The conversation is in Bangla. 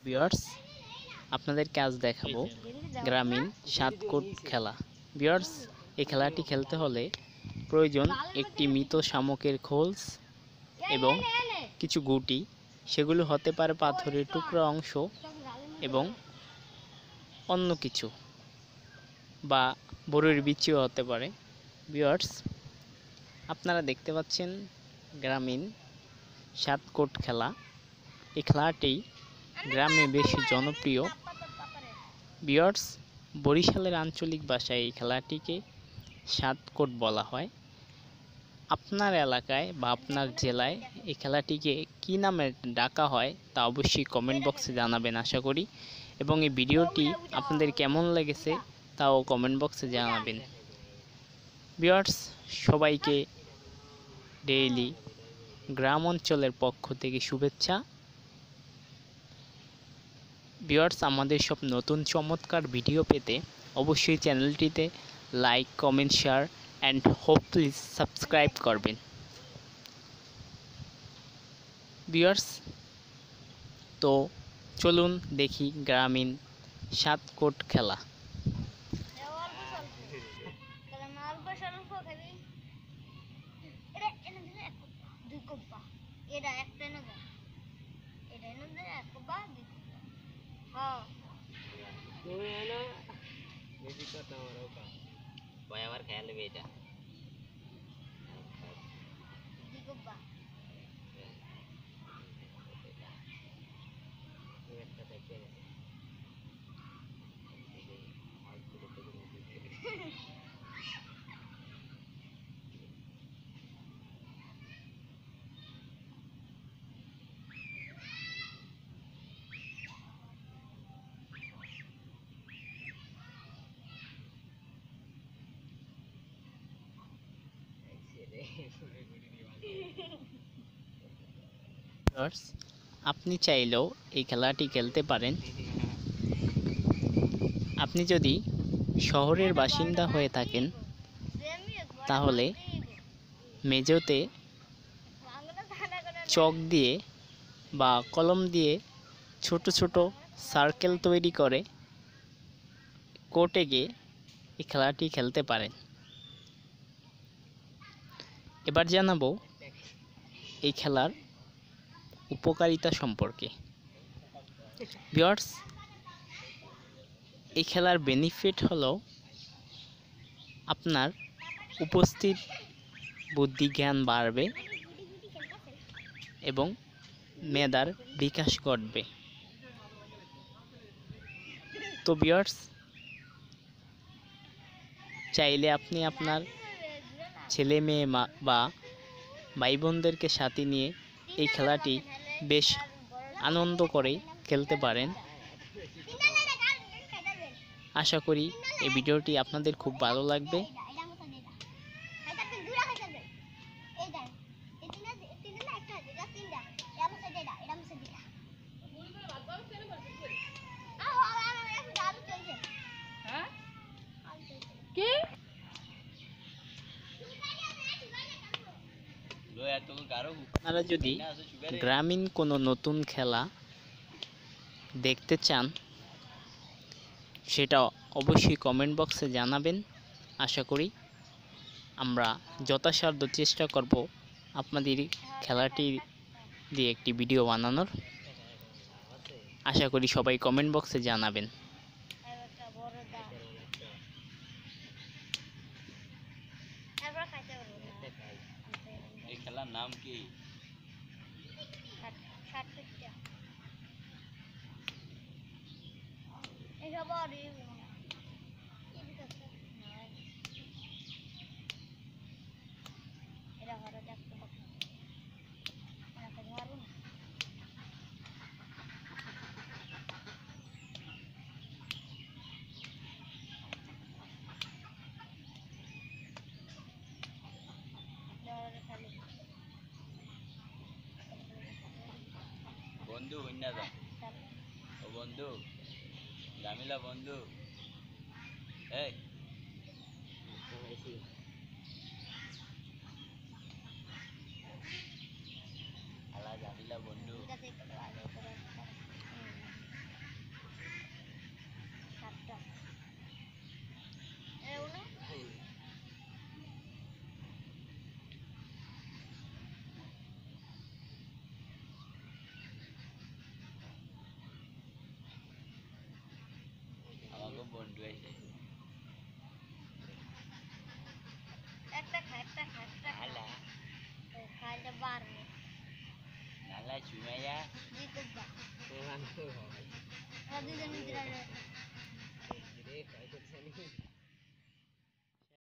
ভিউয়ার্স, আপনাদেরকে আজ দেখাবো গ্রামীণ 7 কোট খেলা। ভিউয়ার্স, এই খেলাটি খেলতে হলে প্রয়োজন একটি মৃত শামুকের খোলস এবং কিছু গুটি। সেগুলো হতে পারে পাথরের টুকরা অংশ এবং অন্য কিছু বা বড়ির বিচিও হতে পারে। ভিউয়ার্স, আপনারা দেখতে পাচ্ছেন গ্রামীণ 7 কোট খেলা। এই খেলাটি গ্রামে বেশি জনপ্রিয়। ভিউয়ার্স, বরিশালের আঞ্চলিক ভাষায় এই খেলাটিকে 7 কোট বলা হয়। আপনার এলাকায় বা আপনার জেলায় এই খেলাটিকে কী নামে ডাকা হয় তা অবশ্যই কমেন্ট বক্সে জানাবেন আশা করি, এবং এই ভিডিওটি আপনাদের কেমন লেগেছে তাও কমেন্ট বক্সে জানাবেন। ভিউয়ার্স, সবাইকে ডেইলি গ্রাম অঞ্চলের পক্ষ থেকে শুভেচ্ছা। ভিউয়ার্স, আমাদের সব নতুন চমৎকার ভিডিও পেতে অবশ্যই চ্যানেলটিতে like, comment, share and hopefully subscribe করবেন। ভিউয়ার্স, তো চলুন দেখি গ্রামীণ 7 কোট খেলা। আমার খেয়াল নেবে এটা ভিউয়ার্স, আপনি চাইলেও এই খেলাটি খেলতে পারেন। আপনি যদি শহরের বাসিন্দা হয়ে থাকেন তাহলে মেঝেতে চক দিয়ে বা কলম দিয়ে ছোট ছোট সার্কেল তৈরি করে কোর্টে গিয়ে এই খেলাটি খেলতে পারেন। এবার জানাবো এই খেলার উপকারিতা সম্পর্কে। ভিউয়ার্স, এই খেলার বেনিফিট হলো আপনার উপস্থিত বুদ্ধি জ্ঞান বাড়বে এবং মেধার বিকাশ ঘটবে। তো ভিউয়ার্স, চাইলে আপনি আপনার ছেলে মেয়ে বা ভাই বোনদেরকে সাথে নিয়ে এই খেলাটি বেশ আনন্দ করে খেলতে পারেন। আশা করি এই ভিডিওটি আপনাদের খুব ভালো লাগবে। আপনারা যদি গ্রামীণ কোনো নতুন খেলা দেখতে চান সেটা অবশ্যই কমেন্ট বক্সে জানাবেন। আশা করি আমরা যথাসাধ্য চেষ্টা করব আপনাদের খেলাটি দিয়ে একটি ভিডিও বানানোর। আশা করি সবাই কমেন্ট বক্সে জানাবেন। এই খেলার নাম কি? বন্ধু হইনা যা, ও বন্ধু, জামিলা বন্ধু, এই আলা জামিলা বন্ধু। Sumaiya Tuhan tuh. Tadi dia minta